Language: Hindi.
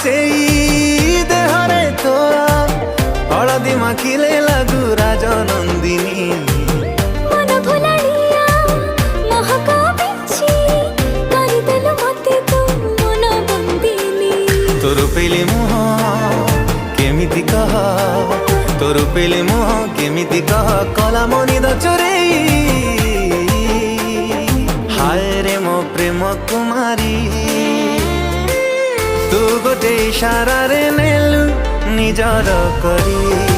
सेई देहरे तोरा हलदी माखिले लागू राजनंदिनी मन भुलाड़िया महक बिछी करिदेलु मते तू मन बंदिनी तोर पेले मुह केमिति कह तोर पेले मुह केमिति कह कला मनी द चोरेई हाय रे मो प्रेम कुमारी तू गोटे इशारा रे नेलु निजर करी।